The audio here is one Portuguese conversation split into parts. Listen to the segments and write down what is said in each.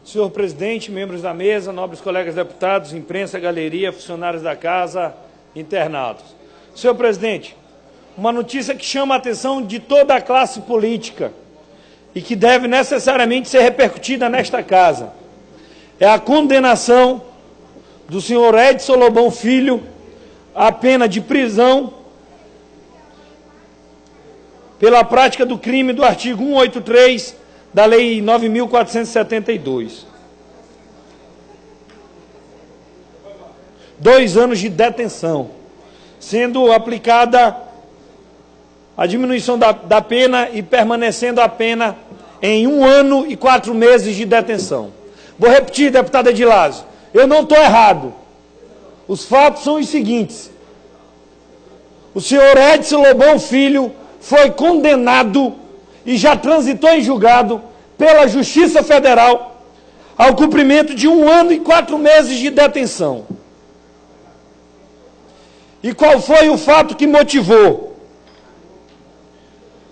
Senhor presidente, membros da mesa, nobres colegas deputados, imprensa, galeria, funcionários da casa, internados. Senhor presidente, uma notícia que chama a atenção de toda a classe política e que deve necessariamente ser repercutida nesta casa. É a condenação do senhor Edson Lobão Filho à pena de prisão pela prática do crime do artigo 183 da Lei 9.472. 2 anos de detenção, sendo aplicada a diminuição da pena e permanecendo a pena em 1 ano e 4 meses de detenção. Vou repetir, deputado Edilásio, eu não estou errado. Os fatos são os seguintes. O senhor Edson Lobão Filho foi condenado e já transitou em julgado pela Justiça Federal ao cumprimento de 1 ano e 4 meses de detenção. E qual foi o fato que motivou?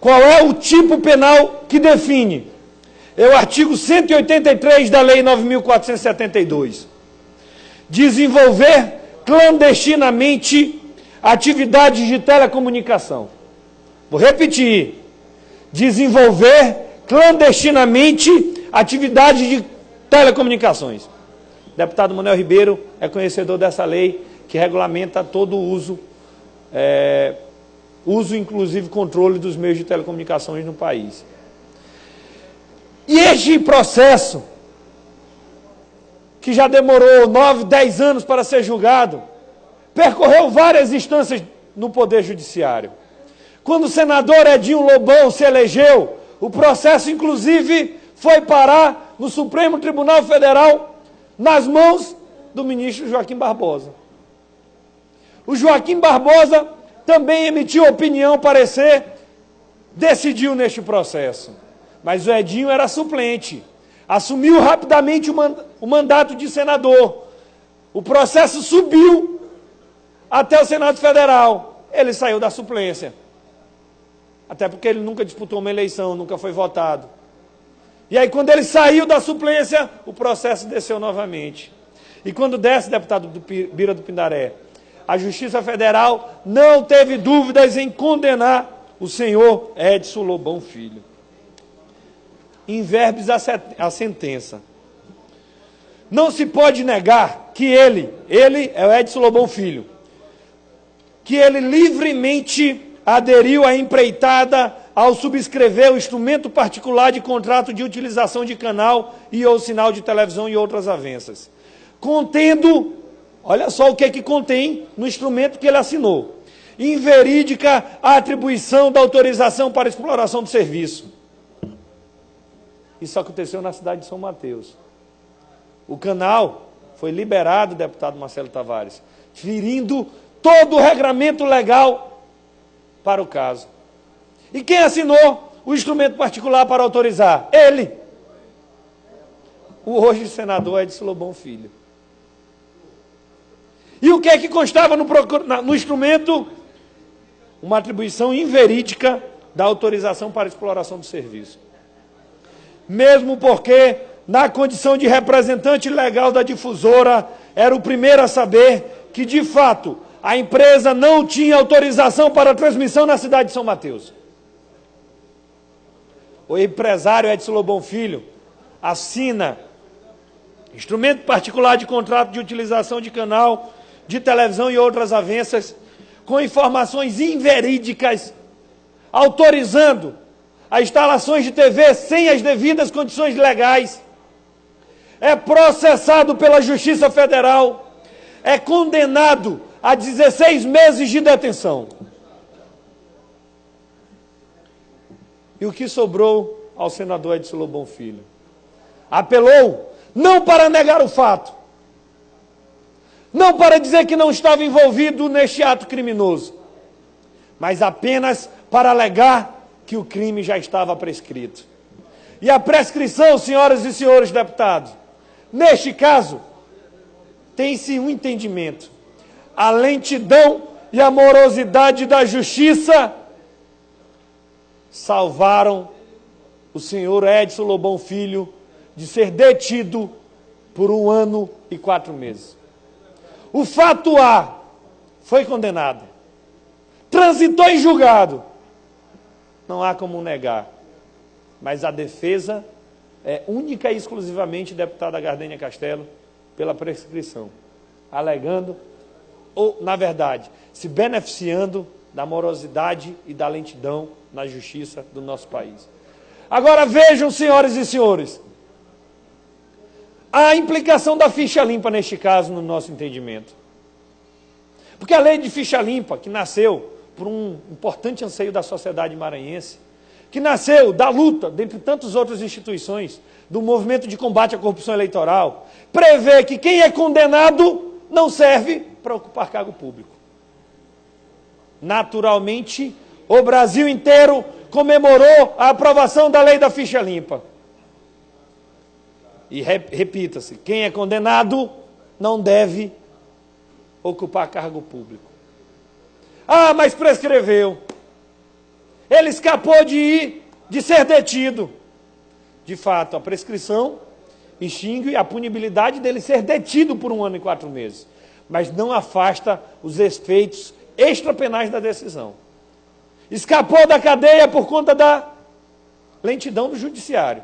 Qual é o tipo penal que define? É o artigo 183 da Lei 9.472. Desenvolver clandestinamente atividades de telecomunicação. Vou repetir. Desenvolver clandestinamente atividades de telecomunicações. Deputado Manuel Ribeiro é conhecedor dessa lei que regulamenta todo o uso inclusive controle dos meios de telecomunicações no país. E este processo, que já demorou 9, 10 anos para ser julgado, percorreu várias instâncias no Poder Judiciário. Quando o senador Edinho Lobão se elegeu, o processo, inclusive, foi parar no Supremo Tribunal Federal, nas mãos do ministro Joaquim Barbosa. O Joaquim Barbosa também emitiu opinião, parecer, decidiu neste processo. Mas o Edinho era suplente, assumiu rapidamente o mandato de senador. O processo subiu até o Senado Federal. Ele saiu da suplência. Até porque ele nunca disputou uma eleição, nunca foi votado. E aí, quando ele saiu da suplência, o processo desceu novamente. E quando desce, deputado Bira do Pindaré, a Justiça Federal não teve dúvidas em condenar o senhor Edson Lobão Filho. Em verbis a sentença. Não se pode negar que ele é o Edson Lobão Filho, que ele livremente aderiu à empreitada ao subscrever o instrumento particular de contrato de utilização de canal e ou sinal de televisão e outras avanças, contendo, olha só o que contém no instrumento que ele assinou, inverídica a atribuição da autorização para exploração do serviço. Isso aconteceu na cidade de São Mateus. O canal foi liberado, deputado Marcelo Tavares, ferindo todo o regramento legal para o caso. E quem assinou o instrumento particular para autorizar? Ele. O hoje senador Edson Lobão Filho. E o que é que constava no instrumento? Uma atribuição inverídica da autorização para exploração do serviço. Mesmo porque, na condição de representante legal da difusora, era o primeiro a saber que, de fato, a empresa não tinha autorização para transmissão na cidade de São Mateus. O empresário Edson Lobão Filho assina instrumento particular de contrato de utilização de canal, de televisão e outras avanças, com informações inverídicas, autorizando a instalações de TV sem as devidas condições legais, é processado pela Justiça Federal, é condenado a 16 meses de detenção. E o que sobrou ao senador Edson Lobão Filho? Apelou não para negar o fato, não para dizer que não estava envolvido neste ato criminoso, mas apenas para alegar que o crime já estava prescrito. E a prescrição, senhoras e senhores deputados, neste caso, tem-se um entendimento. A lentidão e a morosidade da justiça salvaram o senhor Edson Lobão Filho de ser detido por 1 ano e 4 meses. O fato A foi condenado, transitou em julgado, não há como negar, mas a defesa é única e exclusivamente deputada Gardênia Castelo pela prescrição, alegando, ou, na verdade, se beneficiando da morosidade e da lentidão na justiça do nosso país. Agora vejam, senhoras e senhores, a implicação da ficha limpa neste caso, no nosso entendimento. Porque a lei de ficha limpa, que nasceu por um importante anseio da sociedade maranhense, que nasceu da luta, dentre tantas outras instituições, do movimento de combate à corrupção eleitoral, prevê que quem é condenado não serve para ocupar cargo público. Naturalmente, o Brasil inteiro comemorou a aprovação da lei da ficha limpa. E repita-se, quem é condenado não deve ocupar cargo público. Ah, mas prescreveu. Ele escapou de ser detido. De fato, a prescrição extingue a punibilidade dele ser detido por 1 ano e 4 meses. Mas não afasta os efeitos extrapenais da decisão. Escapou da cadeia por conta da lentidão do judiciário.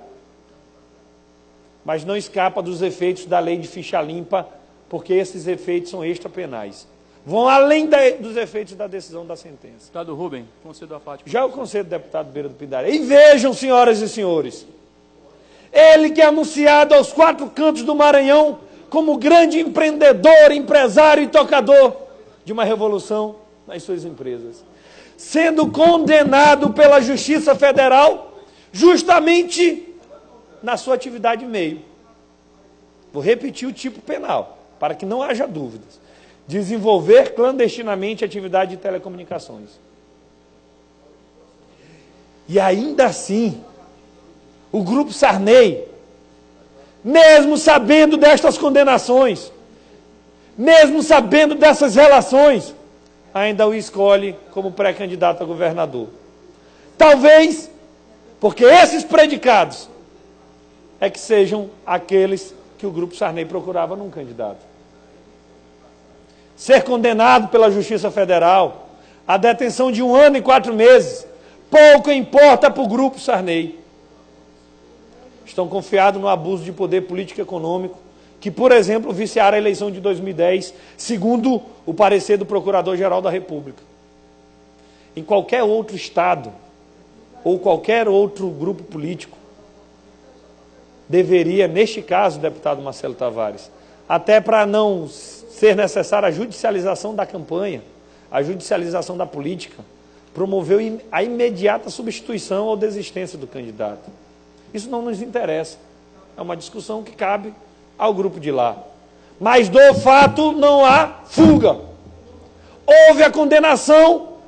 Mas não escapa dos efeitos da lei de ficha limpa, porque esses efeitos são extrapenais. Vão além dos efeitos da decisão da sentença. Deputado Rubem, concedo a parte. Já eu concedo, deputado Beira do Pindaré. E vejam, senhoras e senhores, ele que é anunciado aos 4 cantos do Maranhão como grande empreendedor, empresário e tocador de uma revolução nas suas empresas, sendo condenado pela Justiça Federal justamente na sua atividade meio. Vou repetir o tipo penal, para que não haja dúvidas. Desenvolver clandestinamente atividade de telecomunicações. E ainda assim, o Grupo Sarney, mesmo sabendo destas condenações, mesmo sabendo dessas relações, ainda o escolhe como pré-candidato a governador. Talvez porque esses predicados é que sejam aqueles que o Grupo Sarney procurava num candidato. Ser condenado pela Justiça Federal a detenção de 1 ano e 4 meses, pouco importa para o Grupo Sarney. Estão confiados no abuso de poder político e econômico, que, por exemplo, viciaram a eleição de 2010, segundo o parecer do Procurador-Geral da República. Em qualquer outro estado, ou qualquer outro grupo político, deveria, neste caso, deputado Marcelo Tavares, até para não ser necessária a judicialização da campanha, a judicialização da política, promoveu a imediata substituição ou desistência do candidato. Isso não nos interessa. É uma discussão que cabe ao grupo de lá. Mas do fato não há fuga. Houve a condenação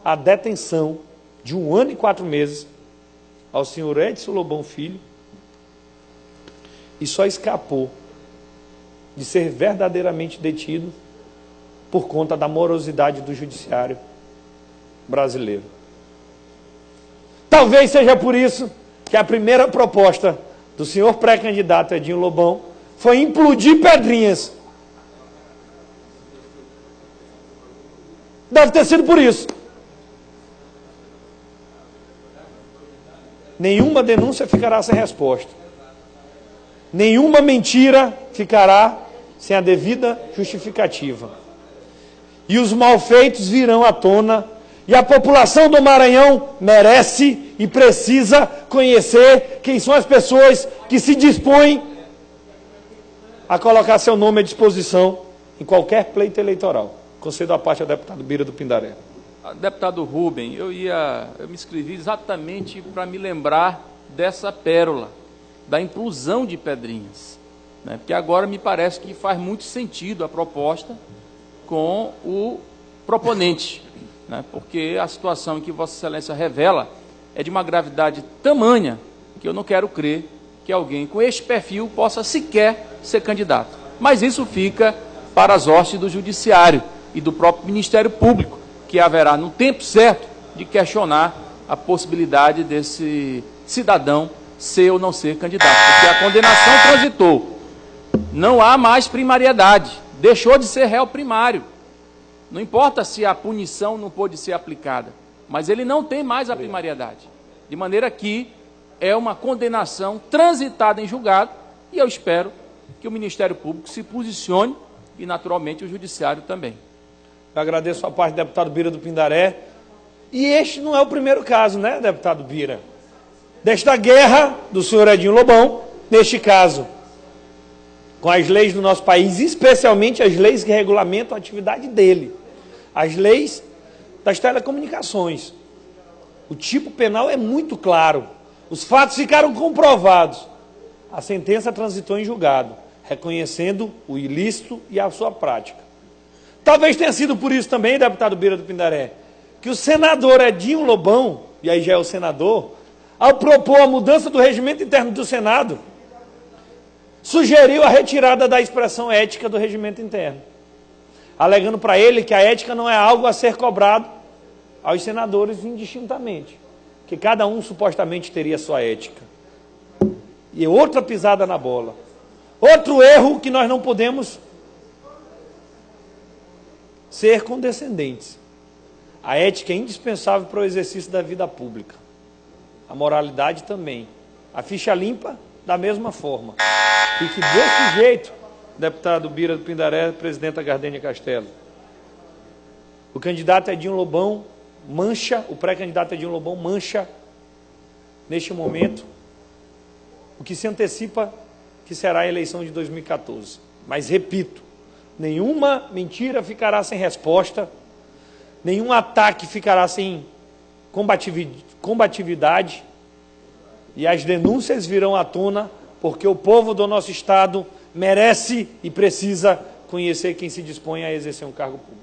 à detenção de 1 ano e 4 meses ao senhor Edson Lobão Filho, e só escapou de ser verdadeiramente detido por conta da morosidade do judiciário brasileiro. Talvez seja por isso que a primeira proposta do senhor pré-candidato Edinho Lobão foi implodir Pedrinhas. Deve ter sido por isso. Nenhuma denúncia ficará sem resposta. Nenhuma mentira ficará sem a devida justificativa. E os malfeitos virão à tona, e a população do Maranhão merece e precisa conhecer quem são as pessoas que se dispõem a colocar seu nome à disposição em qualquer pleito eleitoral. Concedo a parte ao deputado Beira do Pindaré. Deputado Rubem, eu me inscrevi exatamente para me lembrar dessa pérola, da inclusão de Pedrinhas, né? Porque agora me parece que faz muito sentido a proposta com o proponente, né? Porque a situação que Vossa Excelência revela é de uma gravidade tamanha que eu não quero crer que alguém com este perfil possa sequer ser candidato. Mas isso fica para as hostes do Judiciário e do próprio Ministério Público, que haverá no tempo certo de questionar a possibilidade desse cidadão ser ou não ser candidato, porque a condenação transitou. Não há mais primariedade, deixou de ser réu primário. Não importa se a punição não pôde ser aplicada, mas ele não tem mais a primariedade. De maneira que é uma condenação transitada em julgado, e eu espero que o Ministério Público se posicione e, naturalmente, o Judiciário também. Eu agradeço a parte do deputado Bira do Pindaré. E este não é o primeiro caso, né, deputado Bira? Desta guerra do senhor Edinho Lobão, neste caso, com as leis do nosso país, especialmente as leis que regulamentam a atividade dele, as leis das telecomunicações. O tipo penal é muito claro, os fatos ficaram comprovados, a sentença transitou em julgado, reconhecendo o ilícito e a sua prática. Talvez tenha sido por isso também, deputado Bira do Pindaré, que o senador Edinho Lobão, e aí já é o senador, ao propor a mudança do regimento interno do Senado, sugeriu a retirada da expressão ética do regimento interno, alegando para ele que a ética não é algo a ser cobrado aos senadores indistintamente, que cada um supostamente teria sua ética. E outra pisada na bola. Outro erro que nós não podemos ser condescendentes. A ética é indispensável para o exercício da vida pública. A moralidade também. A ficha limpa, da mesma forma. E que desse jeito, deputado Bira do Pindaré, presidenta Gardênia Castelo, o candidato Edinho Lobão mancha, o pré-candidato Edinho Lobão mancha, neste momento, o que se antecipa que será a eleição de 2014. Mas, repito, nenhuma mentira ficará sem resposta, nenhum ataque ficará sem combatividade, e as denúncias virão à tona, porque o povo do nosso Estado merece e precisa conhecer quem se dispõe a exercer um cargo público.